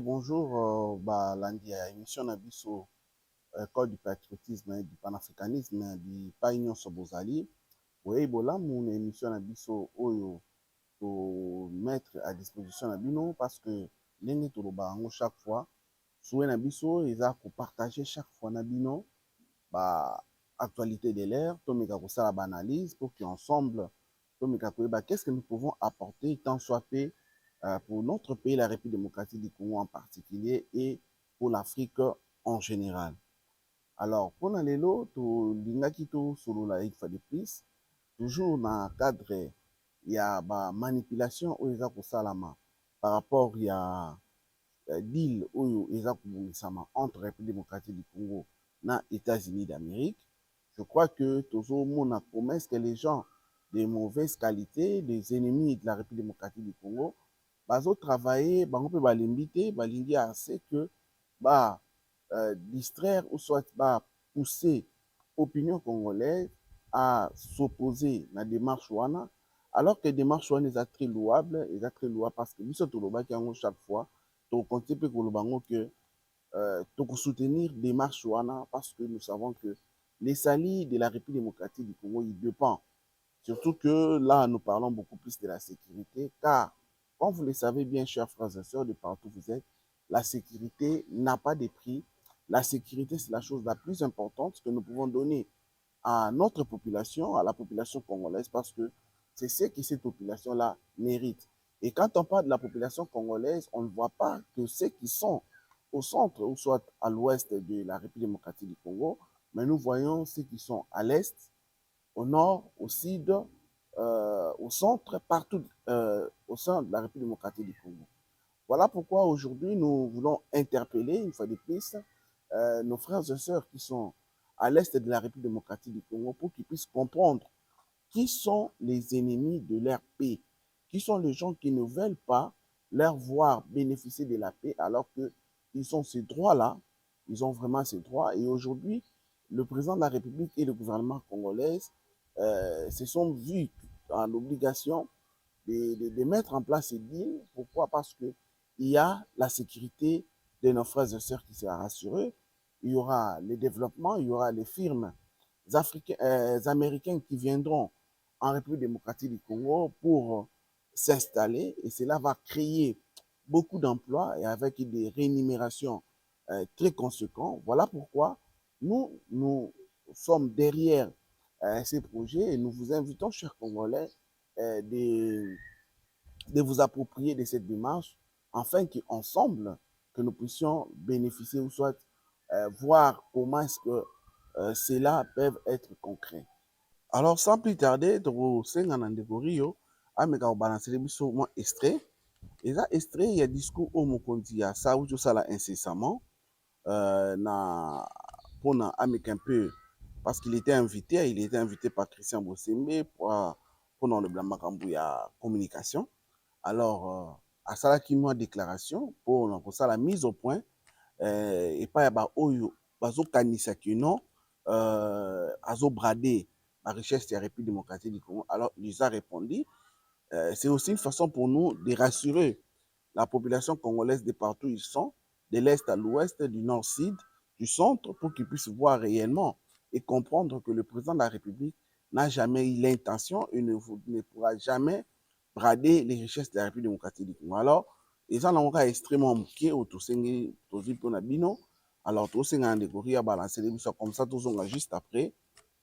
bonjour. Lundi, émission na biso code du patriotisme et du panafricanisme du Paignon Sobozali. Oui, bolamu na émission na biso oyo to mettre à disposition na bino parce que ndenge toloba yango chaque fois. Souhait na biso eza ko partager chaque fois na bino actualité de l'ère, tomeka ko sala analyse pour qu'ensemble tomeka ko qu'est-ce que nous pouvons apporter tant soit peu pour notre pays, la République démocratique du Congo en particulier, et pour l'Afrique en général. Alors, pour l'Alelo, to l'ingakito solo la une fois de plus, toujours dans le cadre, il y a manipulation ou eza salama par rapport il y a deal ou eza sama entre République démocratique du Congo et États-Unis d'Amérique. Je crois que toujours mon a promesse que les gens de mauvaise qualité, des ennemis de la République démocratique du Congo, bazo travailler, bango pe balimbi balingi assez que distraire ou soit pousser opinion congolaise à s'opposer à la démarche wana, alors que démarche wana est très louable parce que nous sommes chaque fois, to compter pe kolobango que to soutenir démarche wana parce que nous savons que les salis de la République démocratique du Congo, il dépend. Surtout que là, nous parlons beaucoup plus de la sécurité, car, comme vous le savez bien, chers frères et sœurs, de partout où vous êtes, la sécurité n'a pas de prix. La sécurité, c'est la chose la plus importante que nous pouvons donner à notre population, à la population congolaise, parce que c'est ce que cette population-là mérite. Et quand on parle de la population congolaise, on ne voit pas que ceux qui sont au centre ou soit à l'ouest de la République démocratique du Congo, mais nous voyons ceux qui sont à l'est, au nord, au sud, au centre, partout au sein de la République démocratique du Congo. Voilà pourquoi aujourd'hui nous voulons interpeller une fois de plus nos frères et sœurs qui sont à l'est de la République démocratique du Congo pour qu'ils puissent comprendre qui sont les ennemis de leur paix, qui sont les gens qui ne veulent pas leur voir bénéficier de la paix alors qu'ils ont ces droits-là, ils ont vraiment ces droits. Et aujourd'hui, le président de la République et le gouvernement congolais se sont vus en l'obligation de mettre en place ces deals. Pourquoi? Parce qu'il y a la sécurité de nos frères et sœurs qui sera assurée. Il y aura le développement, il y aura les firmes américaines qui viendront en République démocratique du Congo pour s'installer et cela va créer beaucoup d'emplois et avec des rémunérations très conséquentes. Voilà pourquoi nous sommes derrière ces projets et nous vous invitons, chers Congolais, de vous approprier de cette démarche afin qu'ensemble, que nous puissions bénéficier ou soit voir comment est-ce que cela peut être concret. Alors, sans plus tarder, ameka kobalancer biso mwa extrait. Eza extrait, il y a discours au mokonzi ya ça ou ça là incessamment na pona ameka un peu parce qu'il était invité par Christian Bossembe pour le blanc makambu ya communication. Alors à ça qui moi déclaration pour la mise au point et pas ba oyo bazo kanisa que non azo brader la richesse de la République démocratique du Congo. Alors il a répondu c'est aussi une façon pour nous de rassurer la population congolaise de partout où ils sont, de l'est à l'ouest, du nord-sud, du centre, pour qu'ils puissent voir réellement et comprendre que le président de la République n'a jamais eu l'intention et ne pourra jamais brader les richesses de la République démocratique du Congo. Alors, ils en ont extrêmement moqué au Tosengi, Tozipionabino. Alors, Tosengi a décoré à balancer les missions comme ça, tous on juste après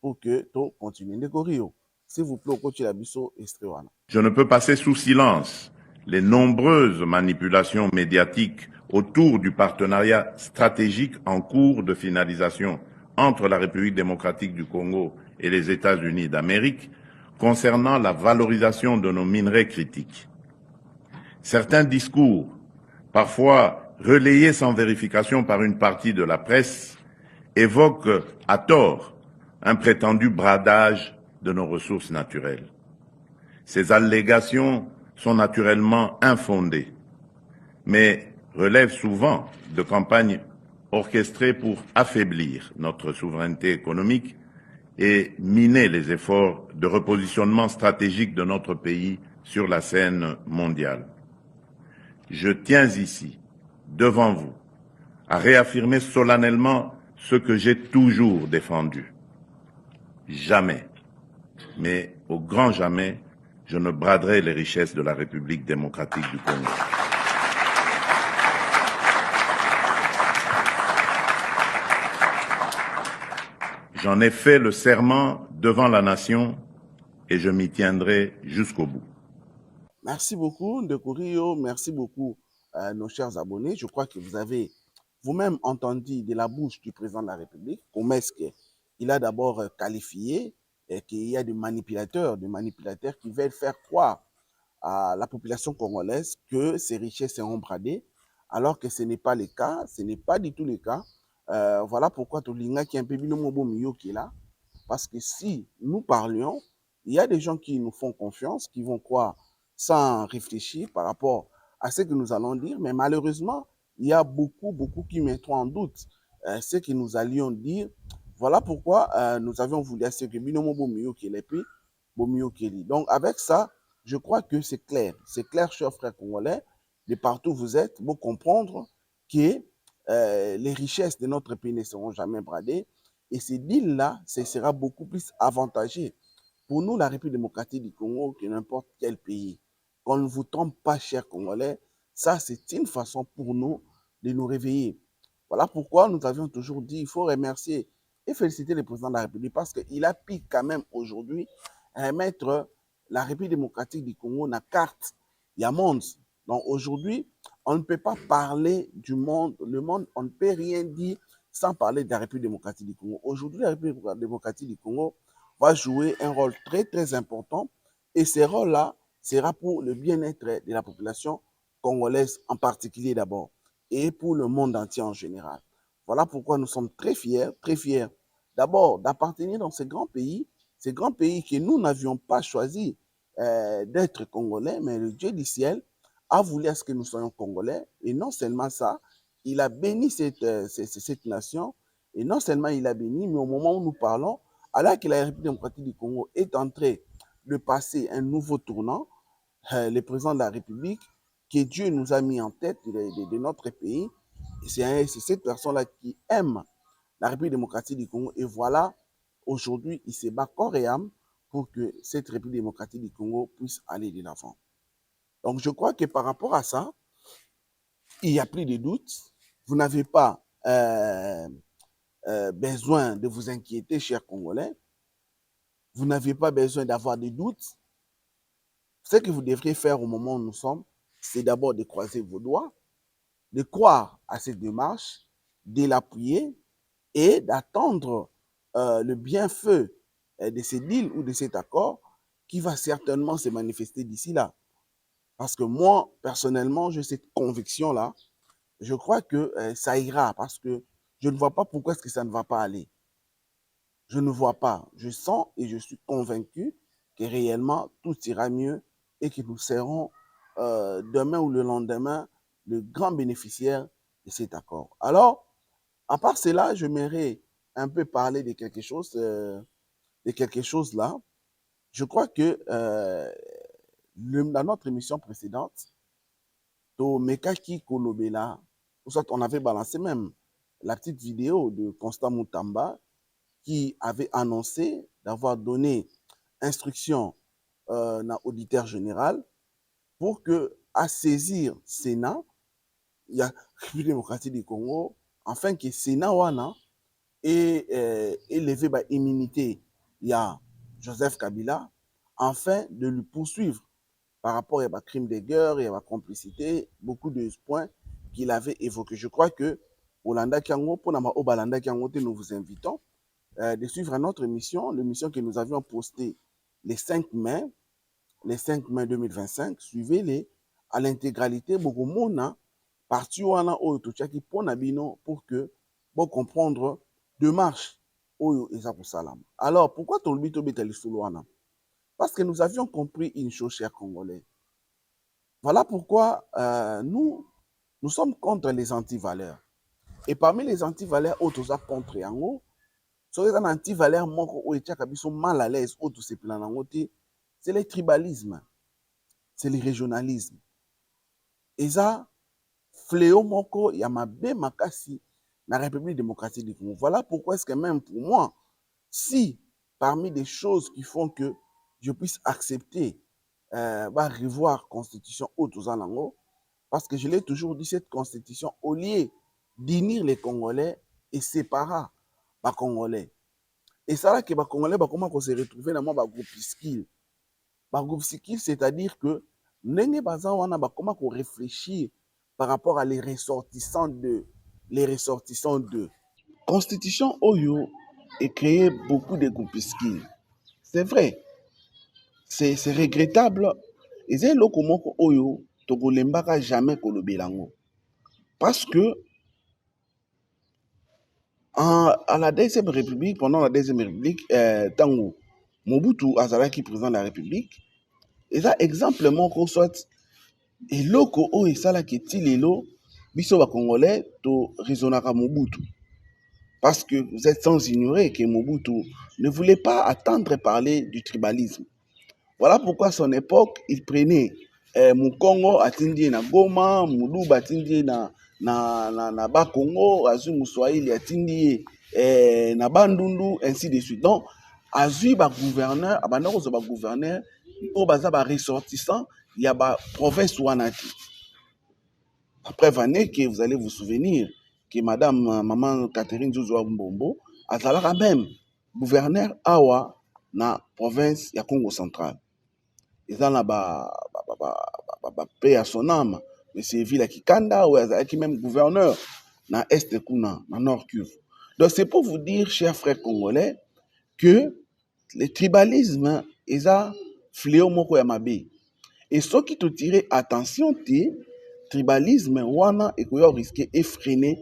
pour que tu continues de décorer. S'il vous plaît, au coach la biso estréwana. Je ne peux passer sous silence les nombreuses manipulations médiatiques autour du partenariat stratégique en cours de finalisation entre la République démocratique du Congo et les États-Unis d'Amérique concernant la valorisation de nos minerais critiques. Certains discours, parfois relayés sans vérification par une partie de la presse, évoquent à tort un prétendu bradage de nos ressources naturelles. Ces allégations sont naturellement infondées, mais relèvent souvent de campagnes orchestrées pour affaiblir notre souveraineté économique et miner les efforts de repositionnement stratégique de notre pays sur la scène mondiale. Je tiens ici, devant vous, à réaffirmer solennellement ce que j'ai toujours défendu. Jamais, mais au grand jamais, je ne braderai les richesses de la République démocratique du Congo. J'en ai fait le serment devant la nation et je m'y tiendrai jusqu'au bout. Merci beaucoup, Ndeko Rio. Merci beaucoup, nos chers abonnés. Je crois que vous avez vous-même entendu de la bouche du président de la République comment est-ce qu'il a d'abord qualifié qu'il y a des manipulateurs qui veulent faire croire à la population congolaise que ces richesses seront bradées, alors que ce n'est pas le cas, ce n'est pas du tout le cas. Voilà pourquoi Tolinga qui est un peu binomobo miyo qui est là, parce que si nous parlions, il y a des gens qui nous font confiance, qui vont croire sans réfléchir par rapport à ce que nous allons dire, mais malheureusement, il y a beaucoup qui mettront en doute ce que nous allions dire. Voilà pourquoi nous avions voulu à ce que binomobo miyo qui est l'épée, Bomio Kelly. Donc avec ça, je crois que c'est clair, chers frères congolais, de partout où vous êtes, vous comprendre que les richesses de notre pays ne seront jamais bradées et ces deals-là, ce sera beaucoup plus avantageux pour nous, la République démocratique du Congo, que n'importe quel pays. Qu'on ne vous trompe pas, chers Congolais, ça c'est une façon pour nous de nous réveiller. Voilà pourquoi nous avions toujours dit, il faut remercier et féliciter le président de la République parce qu'il a pu quand même aujourd'hui remettre la République démocratique du Congo dans la carte. Il y a monde. Donc aujourd'hui, on ne peut pas parler du monde. Le monde, on ne peut rien dire sans parler de la République démocratique du Congo. Aujourd'hui, la République démocratique du Congo va jouer un rôle très important et ce rôle-là sera pour le bien-être de la population congolaise en particulier d'abord et pour le monde entier en général. Voilà pourquoi nous sommes très fiers d'abord d'appartenir dans ces grands pays que nous n'avions pas choisi d'être congolais, mais le Dieu du ciel a voulu à ce que nous soyons congolais. Et non seulement ça, il a béni cette nation. Et non seulement il a béni, mais au moment où nous parlons, alors que la République démocratique du Congo est en train de passer un nouveau tournant, le président de la République, que Dieu nous a mis en tête de notre pays, c'est cette personne-là qui aime la République démocratique du Congo. Et voilà, aujourd'hui, il se bat corps et âme pour que cette République démocratique du Congo puisse aller de l'avant. Donc, je crois que par rapport à ça, il n'y a plus de doute. Vous n'avez pas besoin de vous inquiéter, chers Congolais. Vous n'avez pas besoin d'avoir des doutes. Ce que vous devriez faire au moment où nous sommes, c'est d'abord de croiser vos doigts, de croire à cette démarche, de l'appuyer et d'attendre le bienfait de ce deal ou de cet accord qui va certainement se manifester d'ici là. Parce que moi, personnellement, j'ai cette conviction-là. Je crois que ça ira parce que je ne vois pas pourquoi est-ce que ça ne va pas aller. Je ne vois pas. Je sens et je suis convaincu que réellement tout ira mieux et que nous serons demain ou le lendemain le grand bénéficiaire de cet accord. Alors, à part cela, je m'aimerais un peu parler de quelque chose là. Je crois que dans notre émission précédente, Mekaki Kolobela, on avait balancé même la petite vidéo de Constant Moutamba qui avait annoncé d'avoir donné instruction à l'auditeur général pour que, à saisir Sénat, il y a République démocratique du Congo, afin que Sénat wana ait élevé l'immunité, il y a Joseph Kabila, afin de lui poursuivre par rapport à la crime de guerre et à la complicité, beaucoup de points qu'il avait évoqués. Je crois que Olanda Kiango, pour Olanda Kiango, nous vous invitons de suivre notre émission, l'émission que nous avions postée le 5 mai 2025. Suivez-les à l'intégralité. Beaucoup de monde parti wana oyo totiaki pona bino pour que vous comprendre démarche oyo eza kosalama. Alors pourquoi tolobi tobeta lisolo wana? Parce que nous avions compris une chose, chers Congolais. Voilà pourquoi nous sommes contre les antivaleurs. Et parmi les antivaleurs, autres contre yango, so eza na antivaleur moko oyo etiaka biso mal à l'aise, oyo tosepela nango te, c'est le tribalisme, c'est le régionalisme. Eza fléau moko ya mabe makasi la République démocratique du Congo. Voilà pourquoi est-ce que même pour moi, si parmi des choses qui font que je puisse accepter revoir la constitution haute aux Alango, parce que je l'ai toujours dit, cette constitution, au lieu d'unir les Congolais et séparer les Congolais. Et ça là que les Congolais comment se retrouver dans un groupuscule. Un groupuscule, c'est-à-dire que nous comment réfléchir par rapport à les ressortissants de constitution Oyo et créé beaucoup de groupuscules. C'est vrai, c'est regrettable. Et c'est là comment Oyo Togolembaka jamais Kolobelango. Parce que à la deuxième république, pendant la deuxième république, Tango Mobutu Azalaki président de la République, et ça exemple moko soit et loko o et ça là qui est lelo biso ba congolais to raisonnaka Mobutu. Parce que vous êtes sans ignorer que Mobutu ne voulait pas attendre parler du tribalisme. Voilà pourquoi à son époque, il prenait Mukongo atindi na Goma, Muluba atindi na Bakongo, Azu Muswahili atindi na Bandundu, ainsi de suite. Donc, Azu ba gouverneur, abandon ba gouverneur, au baza ba ressortissant, il y a ba province Wanati. Après Vané, que vous allez vous souvenir que Madame Maman Catherine Zouzoua Mbombo a même gouverneur Awa na province ya Congo central. Ils ont là paix à son âme, mais c'est Villa Kikanda ou qui même gouverneur dans Est Kuna, dans Nord Kivu. Donc c'est pour vous dire, chers frères congolais, que le tribalisme est un fléau moko ya mabe. Et ceux qui te tirent attention, tribalisme wana et qu'on risquer effréner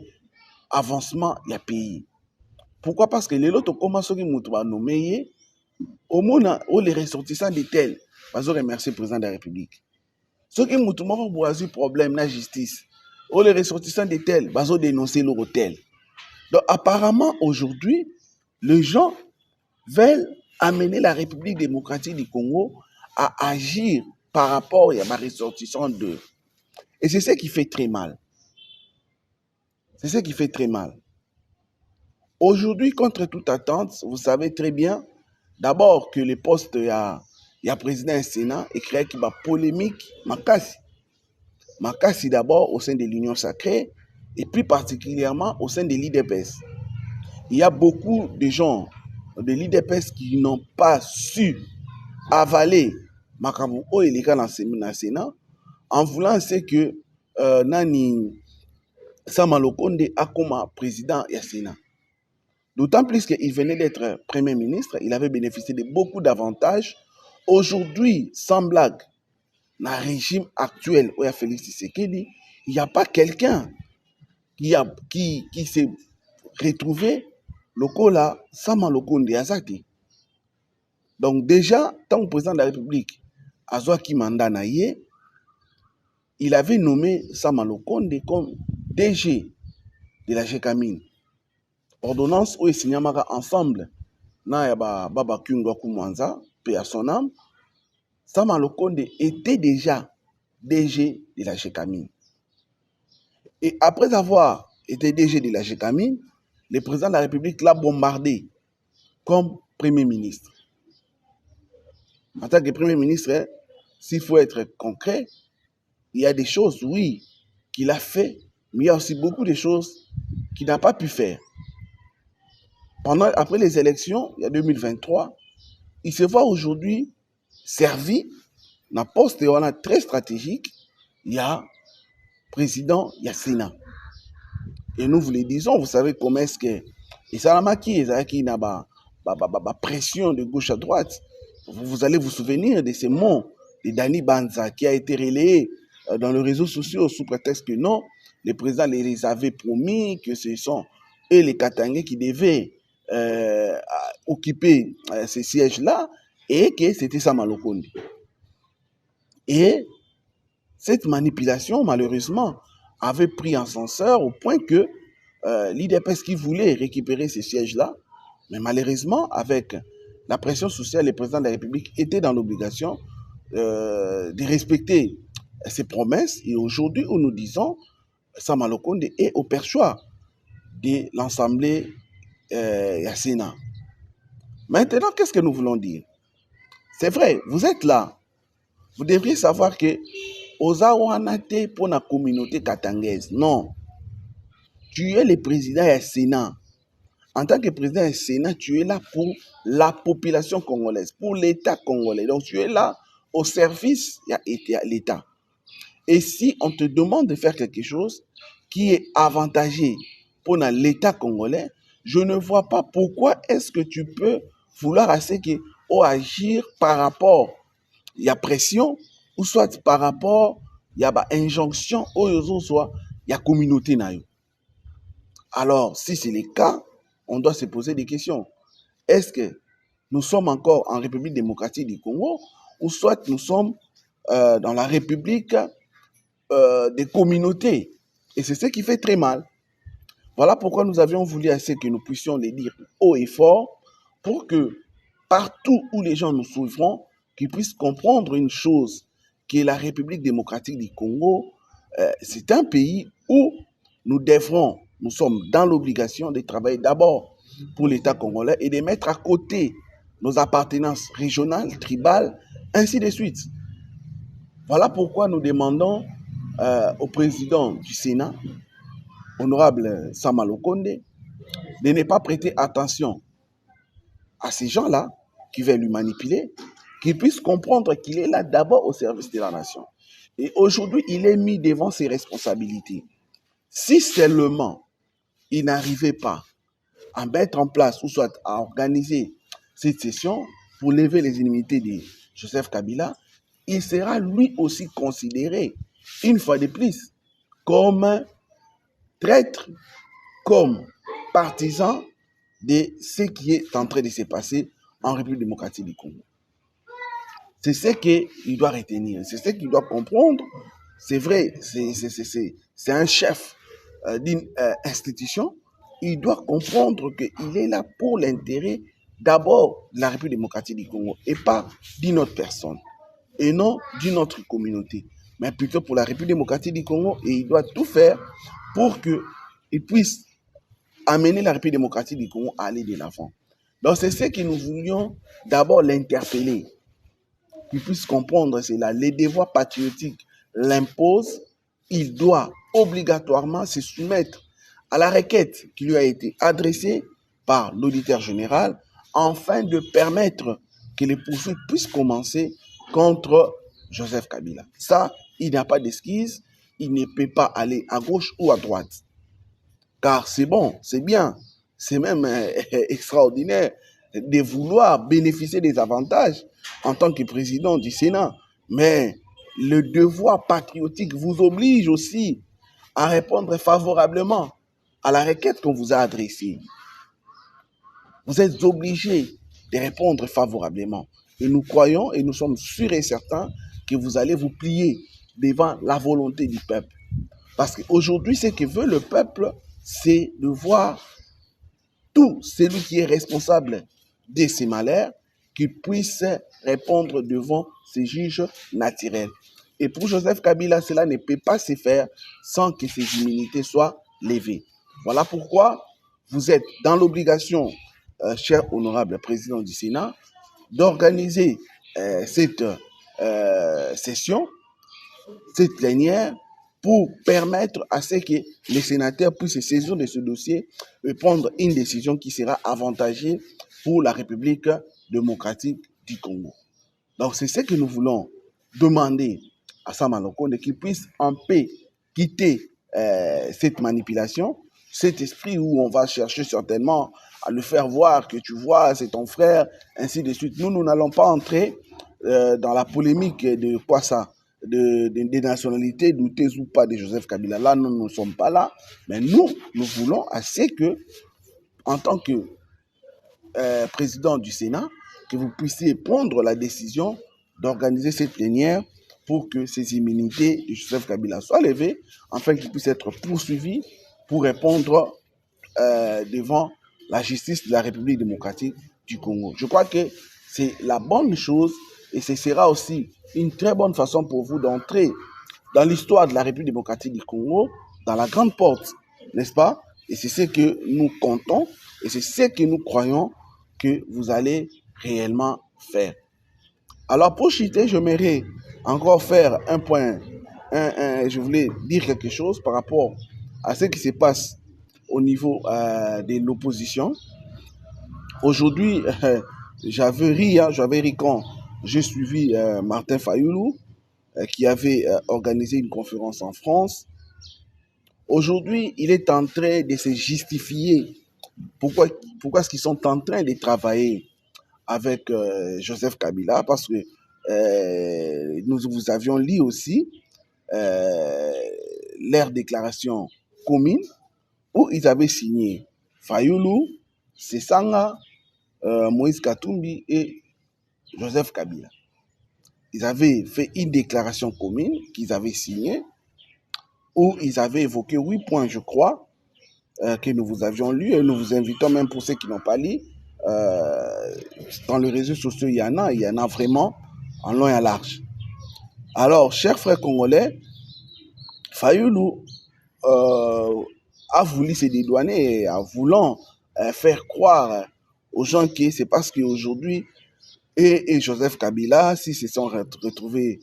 avancement du pays. Pourquoi? Parce que les autres commencent à nommer au monde où les ressortissants de tels vas remercier le président de la République. Ceux qui ont un problème la justice, ou les ressortissants de tels vas dénoncer leur hôtel. Donc apparemment aujourd'hui, les gens veulent amener la République démocratique du Congo à agir par rapport à ma ressortissant d'eux. Et c'est ce qui fait très mal. C'est ce qui fait très mal. Aujourd'hui, contre toute attente, vous savez très bien, d'abord que le poste il y a président et Sénat et créé qui va polémique Makassi. Makassi d'abord au sein de l'Union sacrée et plus particulièrement au sein de l'IDPS. Il y a beaucoup de gens de l'IDPS qui n'ont pas su avaler Makambu Oelika dans le Sénat en voulant c'est que Nani Samalokonde a comme président du Sénat. D'autant plus qu'il venait d'être Premier ministre, il avait bénéficié de beaucoup d'avantages. Aujourd'hui, sans blague, dans le régime actuel où il y a Félix Tshisekedi, il n'y a pas quelqu'un qui s'est retrouvé lokola Sama Lokonde Azati. Donc déjà, tant que président de la République, Azwaki Manda Naye, il avait nommé Sama Lokonde comme DG de la GECAMIN. Ordonnance où il signait ensemble na Baba Kyungwa Kumwanza, paix à son âme, Sama Lokonde était déjà DG de la GECAMIN. Et après avoir été DG de la GECAMIN, le président de la République l'a bombardé comme Premier ministre. En tant que Premier ministre, s'il faut être concret, il y a des choses, oui, qu'il a fait, mais il y a aussi beaucoup de choses qu'il n'a pas pu faire. Après les élections, il y a 2023, il se voit aujourd'hui servi dans un poste très stratégique, il y a président, il y a Sénat. Et nous vous le disons, vous savez comment est-ce que... Et ça m'a qui n'a pas pression de gauche à droite. Vous allez vous souvenir de ces mots de Dani Banza qui a été relayé dans les réseaux sociaux sous prétexte que non, le président les avait promis que ce sont eux les Katangais qui devaient occuper ces sièges-là et que c'était Sama Lokonde. Et cette manipulation, malheureusement, avait pris un censeur au point que l'IDPS qui voulait récupérer ces sièges-là, mais malheureusement, avec la pression sociale, le président de la République était dans l'obligation de respecter ses promesses. Et aujourd'hui, où nous disons, Sama Lukonde et au perchoir de l'Assemblée Sénat. Maintenant, qu'est-ce que nous voulons dire? C'est vrai, vous êtes là. Vous devriez savoir que Ozawanate pour la communauté katangaise. Non. Tu es le président du Sénat. En tant que président du Sénat, tu es là pour la population congolaise, pour l'État congolais. Donc, tu es là au service de l'État. Et si on te demande de faire quelque chose qui est avantageux pour l'État congolais, je ne vois pas pourquoi est-ce que tu peux vouloir assez que agir par rapport il y a pression ou soit par rapport il y a injonction ou soit il y a communauté na yo. Alors si c'est le cas, on doit se poser des questions. Est-ce que nous sommes encore en République démocratique du Congo ou soit nous sommes dans la République des communautés? Et c'est ce qui fait très mal. Voilà pourquoi nous avions voulu assez que nous puissions les dire haut et fort pour que partout où les gens nous suivront, qu'ils puissent comprendre une chose, que la République démocratique du Congo, c'est un pays où nous sommes dans l'obligation de travailler d'abord pour l'État congolais et de mettre à côté nos appartenances régionales, tribales, ainsi de suite. Voilà pourquoi nous demandons au président du Sénat, honorable Sama Lukonde, de ne pas prêter attention à ces gens-là qui veulent lui manipuler, qu'il puisse comprendre qu'il est là d'abord au service de la nation. Et aujourd'hui, il est mis devant ses responsabilités. Si seulement il n'arrivait pas à mettre en place ou soit à organiser cette session pour lever les inimitiés de Joseph Kabila, il sera lui aussi considéré, une fois de plus, comme traître, comme partisan de ce qui est en train de se passer en République démocratique du Congo. C'est ce qu'il doit retenir, c'est ce qu'il doit comprendre. C'est vrai, c'est un chef d'une institution. Il doit comprendre qu'il est là pour l'intérêt d'abord de la République démocratique du Congo et pas d'une autre personne et non d'une autre communauté, mais plutôt pour la République démocratique du Congo, et il doit tout faire pour qu'il puisse amener la République démocratique du Congo à aller de l'avant. Donc c'est ce que nous voulions d'abord l'interpeller, qu'il puisse comprendre cela. Les devoirs patriotiques l'imposent. Il doit obligatoirement se soumettre à la requête qui lui a été adressée par l'auditeur général afin de permettre que les poursuites puissent commencer contre Joseph Kabila. Ça, il n'y a pas d'esquisse. Il ne peut pas aller à gauche ou à droite. Car c'est bon, c'est bien, c'est même extraordinaire de vouloir bénéficier des avantages en tant que président du Sénat. Mais le devoir patriotique vous oblige aussi à répondre favorablement à la requête qu'on vous a adressée. Vous êtes obligé de répondre favorablement. Et nous croyons et nous sommes sûrs et certains que vous allez vous plier devant la volonté du peuple. Parce qu'aujourd'hui, ce que veut le peuple, c'est de voir tout celui qui est responsable de ces malheurs, qu'il puisse répondre devant ces juges naturels. Et pour Joseph Kabila, cela ne peut pas se faire sans que ses immunités soient levées. Voilà pourquoi vous êtes dans l'obligation, cher honorable président du Sénat, d'organiser cette session, cette plénière, pour permettre à ce que les sénateurs puissent se saisir de ce dossier et prendre une décision qui sera avantageuse pour la République démocratique du Congo. Donc c'est ce que nous voulons demander à Sama Lukonde, qu'il puisse en paix quitter cette manipulation, cet esprit où on va chercher certainement à le faire voir que tu vois, c'est ton frère, ainsi de suite. Nous n'allons pas entrer dans la polémique de quoi ça, des nationalités, douteuses ou pas de Joseph Kabila. Là, nous ne sommes pas là, mais nous voulons assez que, en tant que président du Sénat, que vous puissiez prendre la décision d'organiser cette plénière pour que ces immunités de Joseph Kabila soient levées, afin qu'il puisse être poursuivi pour répondre devant la justice de la République démocratique du Congo. Je crois que c'est la bonne chose et ce sera aussi une très bonne façon pour vous d'entrer dans l'histoire de la République démocratique du Congo dans la grande porte, n'est-ce pas? Et c'est ce que nous comptons et c'est ce que nous croyons que vous allez réellement faire. Alors pour chuter, j'aimerais encore faire un point. Je voulais dire quelque chose par rapport à ce qui se passe au niveau de l'opposition. Aujourd'hui, j'avais ri quand j'ai suivi Martin Fayoulou qui avait organisé une conférence en France. Aujourd'hui, il est en train de se justifier. Pourquoi est-ce qu'ils sont en train de travailler avec Joseph Kabila? Parce que nous vous avions lu aussi leur déclaration commune où ils avaient signé Fayoulou, Sesanga, Moïse Katumbi et Joseph Kabila. Ils avaient fait une déclaration commune qu'ils avaient signée où ils avaient évoqué 8 points, je crois, que nous vous avions lus et nous vous invitons même pour ceux qui n'ont pas lu. Dans les réseaux sociaux, il y en a vraiment en long et en large. Alors, chers frères congolais, Fayoulou a voulu se dédouaner en voulant faire croire aux gens que c'est parce qu'aujourd'hui, et Joseph Kabila, s'ils se sont retrouvés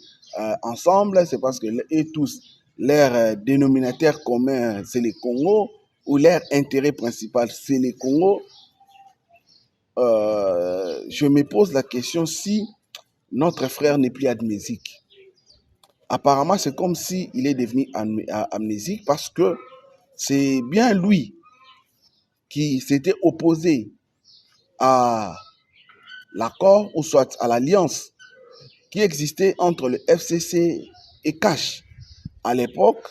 ensemble, c'est parce que et tous, leur dénominateur commun, c'est le Congo, ou leur intérêt principal, c'est le Congo. Je me pose la question si notre frère n'est plus amnésique. Apparemment, c'est comme s'il est devenu amnésique parce que c'est bien lui qui s'était opposé à l'accord ou soit à l'alliance qui existait entre le FCC et Cash. À l'époque,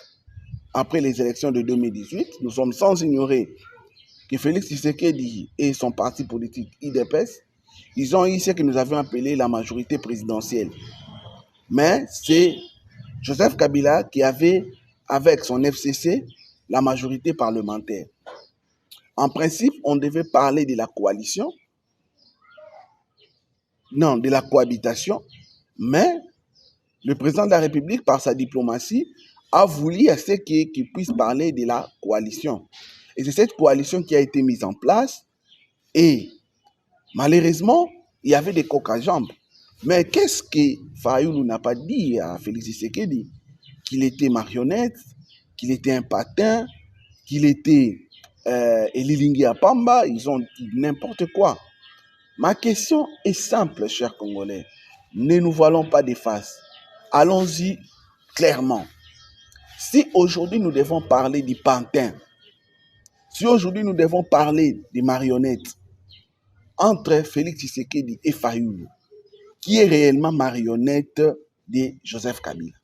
après les élections de 2018, nous sommes sans ignorer que Félix Tshisekedi et son parti politique IDPS, ils ont eu ce que nous avions appelé la majorité présidentielle. Mais c'est Joseph Kabila qui avait, avec son FCC, la majorité parlementaire. En principe, on devait parler de la coalition, non, de la cohabitation, mais le président de la République, par sa diplomatie, a voulu à ce qu'il puisse parler de la coalition. Et c'est cette coalition qui a été mise en place et malheureusement, il y avait des coques à jambes. Mais qu'est-ce que Fayoulou n'a pas dit à Félix Tshisekedi? Qu'il était marionnette, qu'il était un patin, qu'il était Elilingi Apamba, ils ont dit n'importe quoi. Ma question est simple, chers Congolais. Ne nous voilons pas des faces. Allons-y clairement. Si aujourd'hui nous devons parler du pantin, si aujourd'hui nous devons parler des marionnettes entre Félix Tshisekedi et Fayoulou, qui est réellement marionnette de Joseph Kabila?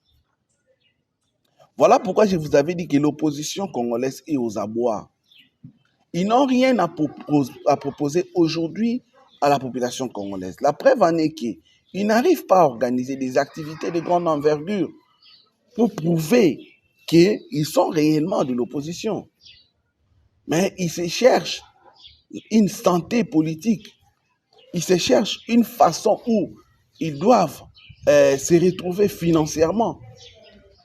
Voilà pourquoi je vous avais dit que l'opposition congolaise est aux abois. Ils n'ont rien à proposer aujourd'hui à la population congolaise. La preuve en est qu'ils n'arrivent pas à organiser des activités de grande envergure pour prouver qu'ils sont réellement de l'opposition. Mais ils se cherchent une santé politique. Ils se cherchent une façon où ils doivent se retrouver financièrement.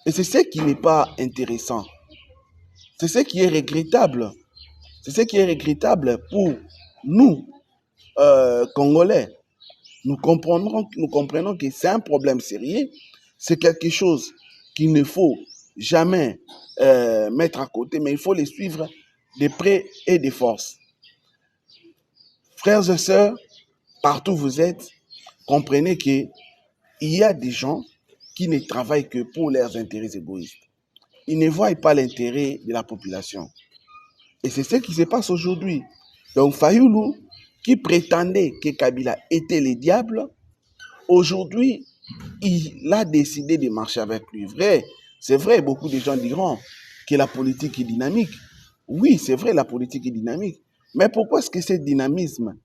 Et c'est ce qui n'est pas intéressant. C'est ce qui est regrettable. C'est ce qui est regrettable pour nous, Congolais. Nous comprenons que c'est un problème sérieux. C'est quelque chose qu'il ne faut jamais mettre à côté, mais il faut les suivre de près et de force. Frères et sœurs, partout où vous êtes, comprenez qu'il y a des gens qui ne travaillent que pour leurs intérêts égoïstes. Ils ne voient pas l'intérêt de la population. Et c'est ce qui se passe aujourd'hui. Donc Fayoulou, qui prétendait que Kabila était le diable, aujourd'hui, il a décidé de marcher avec lui. C'est vrai, beaucoup de gens diront que la politique est dynamique. Oui, c'est vrai, la politique est dynamique. Mais pourquoi est-ce que ce dynamisme,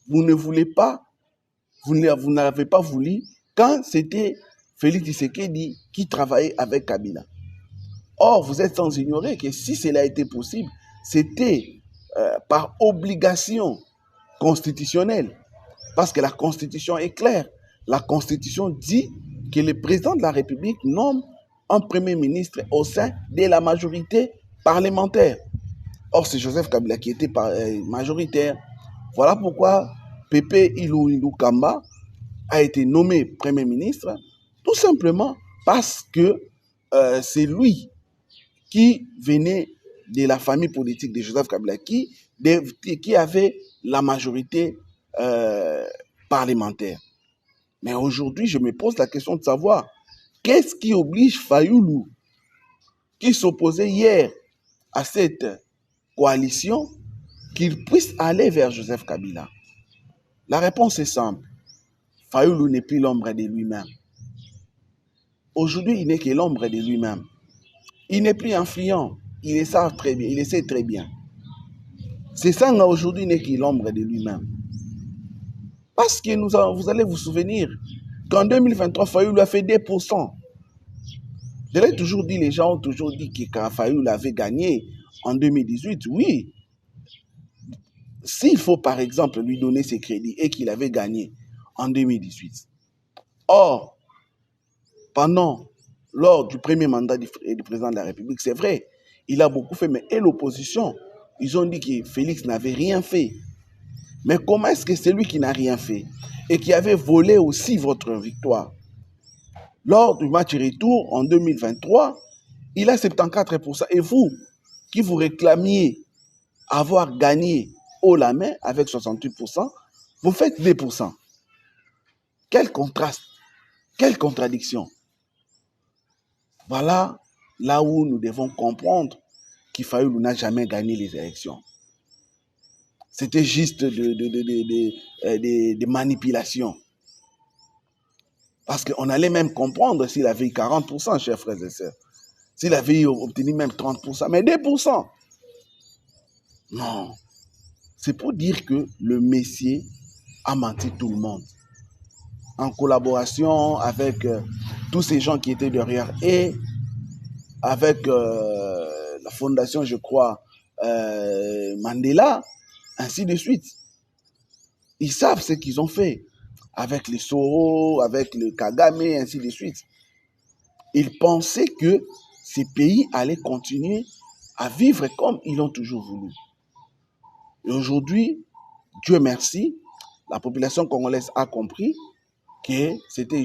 vous n'avez pas voulu quand c'était Félix Tshisekedi qui travaillait avec Kabila? Or, vous êtes sans ignorer que si cela a été possible, c'était par obligation constitutionnelle. Parce que la Constitution est claire. La Constitution dit que le président de la République nomme un premier ministre au sein de la majorité parlementaire. Or, c'est Joseph Kabila qui était majoritaire. Voilà pourquoi Pépé Ilou Kamba a été nommé Premier ministre, tout simplement parce que c'est lui qui venait de la famille politique de Joseph Kabila, qui avait la majorité parlementaire. Mais aujourd'hui, je me pose la question de savoir qu'est-ce qui oblige Fayoulou, qui s'opposait hier à cette coalition, qu'il puisse aller vers Joseph Kabila. La réponse est simple. Fayoulou n'est plus l'ombre de lui-même. Aujourd'hui, il n'est que l'ombre de lui-même. Il n'est plus influent. Il le sait très bien. Il le sait très bien. C'est ça, aujourd'hui, n'est que l'ombre de lui-même. Parce que vous allez vous souvenir qu'en 2023, Fayoulou a fait 2%. Je l'ai toujours dit, les gens ont toujours dit que quand Fayoulou avait gagné en 2018, oui. S'il faut, par exemple, lui donner ses crédits et qu'il avait gagné en 2018. Or, lors du premier mandat du président de la République, c'est vrai, il a beaucoup fait, mais et l'opposition, ils ont dit que Félix n'avait rien fait. Mais comment est-ce que c'est lui qui n'a rien fait et qui avait volé aussi votre victoire? Lors du match retour en 2023, il a 74%. Et vous, qui vous réclamiez avoir gagné haut la main avec 68%, vous faites 2%. Quel contraste, quelle contradiction. Voilà là où nous devons comprendre qu'il Fayoulou n'a jamais gagné les élections. C'était juste des manipulations. Parce qu'on allait même comprendre s'il avait eu 40%, chers frères et sœurs. S'il avait obtenu même 30%, mais 2%. Non. C'est pour dire que le Messie a menti tout le monde. En collaboration avec tous ces gens qui étaient derrière et avec la fondation, je crois, Mandela, ainsi de suite. Ils savent ce qu'ils ont fait avec les Soro, avec le Kagame, ainsi de suite. Ils pensaient que ces pays allaient continuer à vivre comme ils l'ont toujours voulu. Et aujourd'hui, Dieu merci, la population congolaise a compris que c'était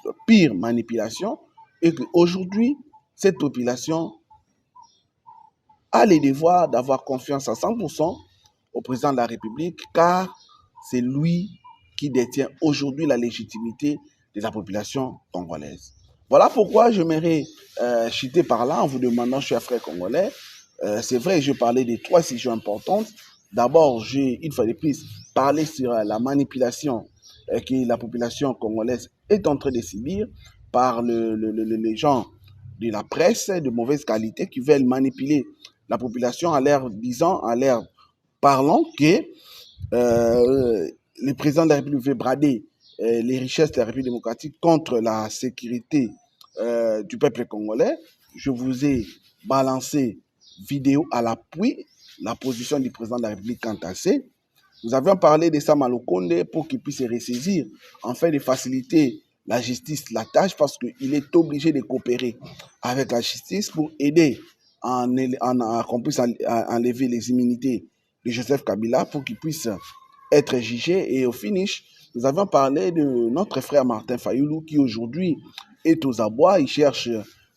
la pire manipulation et qu'aujourd'hui, cette population a le devoir d'avoir confiance à 100% au président de la République, car c'est lui qui détient aujourd'hui la légitimité de la population congolaise. Voilà pourquoi j'aimerais chuter par là en vous demandant, chers frères congolais, c'est vrai, je parlais de 3 sujets importantes. D'abord, j'ai, une fois de plus, parlé sur la manipulation que la population congolaise est en train de subir par les gens de la presse de mauvaise qualité qui veulent manipuler la population en l'air disant, en l'air parlant que le président de la République veut brader les richesses de la République démocratique contre la sécurité du peuple congolais. Je vous ai balancé vidéo à l'appui la position du président de la République quant à ça. Nous avions parlé de Sam Alokonde pour qu'il puisse se ressaisir afin de faciliter la justice, la tâche, parce qu'il est obligé de coopérer avec la justice pour aider qu'on puisse enlever les immunités de Joseph Kabila pour qu'il puisse être jugé. Et au finish, nous avions parlé de notre frère Martin Fayoulou qui aujourd'hui est aux abois. Il cherche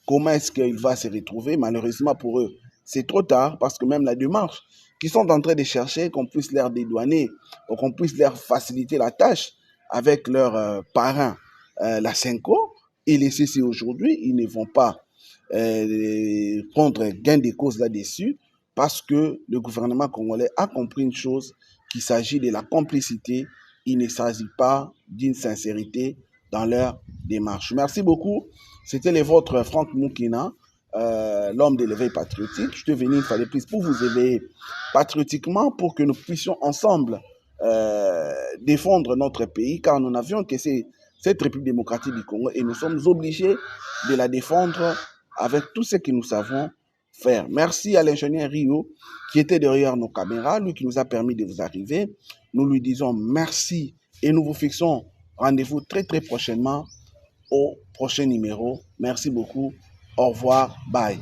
comment est-ce qu'il va se retrouver. Malheureusement pour eux, c'est trop tard parce que même la démarche qu'ils sont en train de chercher, qu'on puisse leur dédouaner ou qu'on puisse leur faciliter la tâche avec leurs parrain, la Senko, et les CC aujourd'hui, ils ne vont pas prendre gain de cause là-dessus parce que le gouvernement congolais a compris une chose, qu'il s'agit de la complicité, il ne s'agit pas d'une sincérité dans leur démarche. Merci beaucoup. C'était le vôtre Franck Moukina, l'homme de l'éveil patriotique. Je suis venu une fois de plus pour vous éveiller patriotiquement pour que nous puissions ensemble défendre notre pays, car nous n'avions que cette République démocratique du Congo et nous sommes obligés de la défendre avec tout ce que nous savons faire. Merci à l'ingénieur Rio qui était derrière nos caméras, lui qui nous a permis de vous arriver. Nous lui disons merci et nous vous fixons rendez-vous très très prochainement au prochain numéro. Merci beaucoup. Au revoir. Bye.